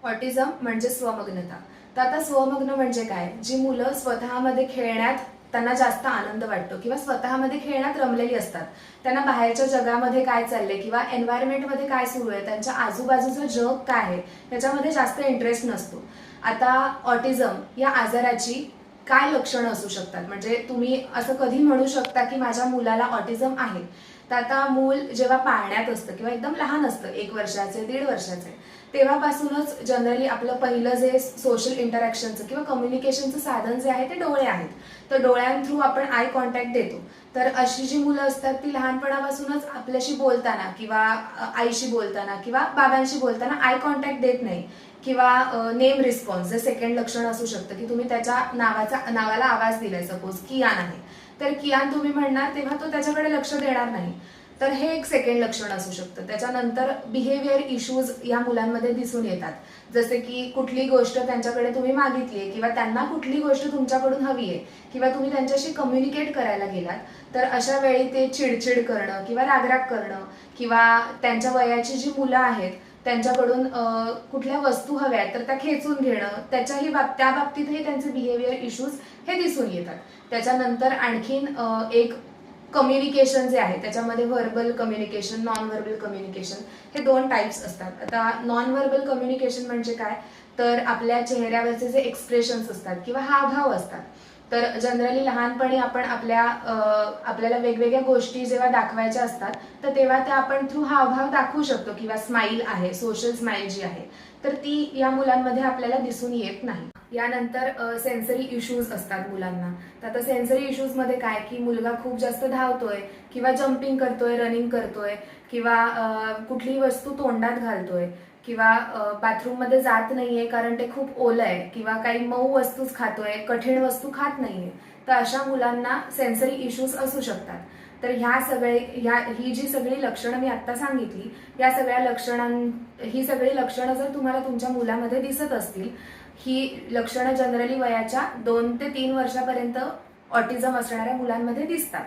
Autism म्हणजे स्वमग्नता. तर आता स्वमग्न म्हणजे काय? जी मुलं स्वतःमध्ये खेळण्यात त्यांना जास्त आनंद वाटतो किंवा स्वतःमध्ये खेळण्यात रमलेली असतात. त्यांना बाहेरच्या जगामध्ये काय चाललंय किंवा एन्व्हायरमेंटमध्ये काय सुरू आहे, त्यांच्या आजूबाजूचं जग काय आहे याच्यामध्ये जास्त इंटरेस्ट नसतो. आता ऑटिझम या आजाराची काय लक्षणं असू शकतात? म्हणजे तुम्ही असं कधी म्हणू शकता की माझ्या मुलाला ऑटिझम आहे. तर आता मूल जेव्हा पाळण्यात असतं किंवा एकदम लहान असतं, 1 वर्षाचे 1.5 वर्षाचे, तेव्हापासूनच जनरली आपलं पहिलं जे सोशल इंटरॅक्शनचं किंवा कम्युनिकेशनचं साधन जे आहे ते डोळे आहेत. तर डोळ्यांथ्रू आपण आय कॉन्टॅक्ट देतो. तर अशी जी मुलं असतात ती लहानपणापासूनच आपल्याशी बोलताना किंवा आईशी बोलताना किंवा बाबांशी बोलताना आय कॉन्टॅक्ट देत नाही किंवा नेम रिस्पॉन्स जे सेकंड लक्षण असू शकतं की तुम्ही त्याच्या नावाला आवाज दिलाय, सपोज कियान आहे तर कियान तुम्ही म्हणणार तेव्हा तो त्याच्याकडे लक्ष देणार नाही. तर हे एक सेकंड लक्षण असू शकतं. त्याच्यानंतर बिहेवियर इश्यूज या मुलांमध्ये दिसून येतात. जसे की कुठली गोष्ट त्यांच्याकडे तुम्ही मागितली किंवा त्यांना कुठली गोष्ट तुमच्याकडून हवी आहे किंवा तुम्ही त्यांच्याशी कम्युनिकेट करायला गेलात तर अशा वेळी ते चिडचिड करणं किंवा रागराग करणं किंवा त्यांच्या वयाची जी मुलं आहेत त्यांच्याकडून कुठल्या वस्तू हव्या आहेत तर त्या खेचून घेणं, त्या बाबतीतही त्यांचे बिहेवियर इश्यूज हे दिसून येतात. त्याच्यानंतर आणखीन एक कम्युनिकेशन जे आहे त्याच्यामध्ये verbal communication, non verbal communication हे 2 टाइप्स असतात. आता नॉन व्हर्बल कम्युनिकेशन म्हणजे काय? तर आपल्या चेहऱ्यावरचे जे एक्सप्रेशन्स असतात किंवा हावभाव असतात. तर जनरली लहानपणी आपण आपल्याला वेगवेगळ्या गोष्टी जेव्हा दाखवायच्या असतात तर तेव्हा त्या आपण थ्रू हावभाव दाखवू शकतो किंवा स्माईल आहे, सोशल स्माईल जी आहे तर ती या मुलांमध्ये आपल्याला दिसून येत नाही. यानंतर सेन्सरी इश्यूज असतात मुलांना. तर आता सेन्सरी इश्यूज मध्ये काय की मुलगा खूप जास्त धावतोय किंवा जम्पिंग करतोय, रनिंग करतोय किंवा कुठलीही वस्तू तोंडात घालतोय किंवा बाथरूम मध्ये जात नाहीये कारण ते खूप ओलं आहे किंवा काही मऊ वस्तूच खातोय, कठीण वस्तू खात नाहीये. तर अशा मुलांना सेन्सरी इश्यूज असू शकतात. तर ही जी सगळी लक्षणं मी आता सांगितली या ही सगळी लक्षणं जर तुम्हाला तुमच्या मुलामध्ये दिसत असतील, ही लक्षणं जनरली वयाच्या 2 ते 3 वर्षापर्यंत ऑटिझम असणाऱ्या मुलांमध्ये दिसतात.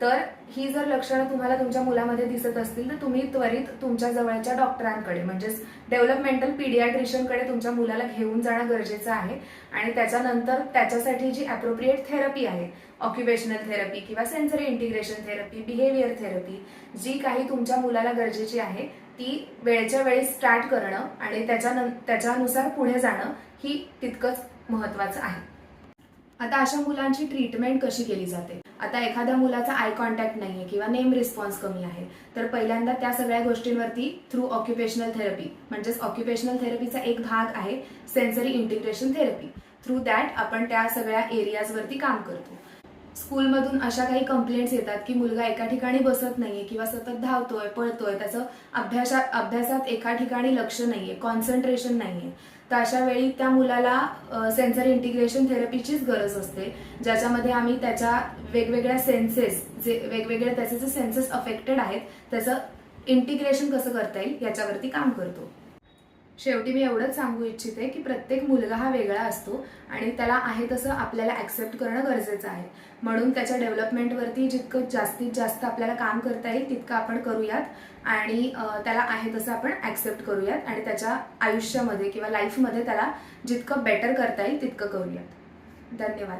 तर ही जर लक्षणं तुम्हाला तुमच्या मुलामध्ये दिसत असतील तर तुम्ही त्वरित तुमच्या जवळच्या डॉक्टरांकडे म्हणजेच डेव्हलपमेंटल पीडियाट्रिशियनकडे तुमच्या मुलाला घेऊन जाणं गरजेचं आहे. आणि त्याच्यानंतर त्याच्यासाठी जी अप्रोप्रिएट थेरपी आहे, ऑक्युपेशनल थेरपी किंवा sensory integration therapy, behaviour therapy, जी काही तुमच्या मुलाला गरजेची आहे ती वेळच्या वेळी स्टार्ट करणं आणि त्याच्यानुसार पुढे जाणं ही तितकंच महत्वाचं आहे. आता अशा मुलांची ट्रीटमेंट कशी केली जाते? आता एखाद्या मुलाचा आय कॉन्टॅक्ट नाहीये किंवा नेम रिस्पॉन्स कमी आहे तर पहिल्यांदा त्या सगळ्या गोष्टींवरती थ्रू ऑक्युपेशनल थेरपी म्हणजेच ऑक्युपेशनल थेरपीचा एक भाग आहे sensory integration therapy. Through that आपण त्या सगळ्या एरियाजवरती काम करतो. स्कूलमधून अशा काही कंप्लेंट्स येतात की मुलगा एका ठिकाणी बसत नाहीये किंवा सतत धावतोय, पळतोय, त्याचं अभ्यासात एका ठिकाणी लक्ष नाहीये, कॉन्सन्ट्रेशन नाहीये. तर अशा वेळी त्या मुलाला सेन्सरी इंटिग्रेशन थेरपीचीच गरज असते, ज्याच्यामध्ये आम्ही त्याच्या वेगवेगळ्या त्याचे जे सेन्सेस अफेक्टेड आहेत त्याचं इंटिग्रेशन कसं करता येईल याच्यावरती काम करतो. शेवटी मी एवढंच सांगू इच्छिते की प्रत्येक मुलगा हा वेगळा असतो आणि त्याला आहे तसं आपल्याला ऍक्सेप्ट करणं गरजेचं आहे. म्हणून त्याच्या डेव्हलपमेंटवरती जितकं जास्तीत जास्त आपल्याला काम करता येईल तितकं आपण करूयात आणि त्याला आहे तसं आपण ऍक्सेप्ट करूयात आणि त्याच्या आयुष्यामध्ये किंवा लाईफमध्ये त्याला जितकं बेटर करता येईल तितकं करूयात. धन्यवाद.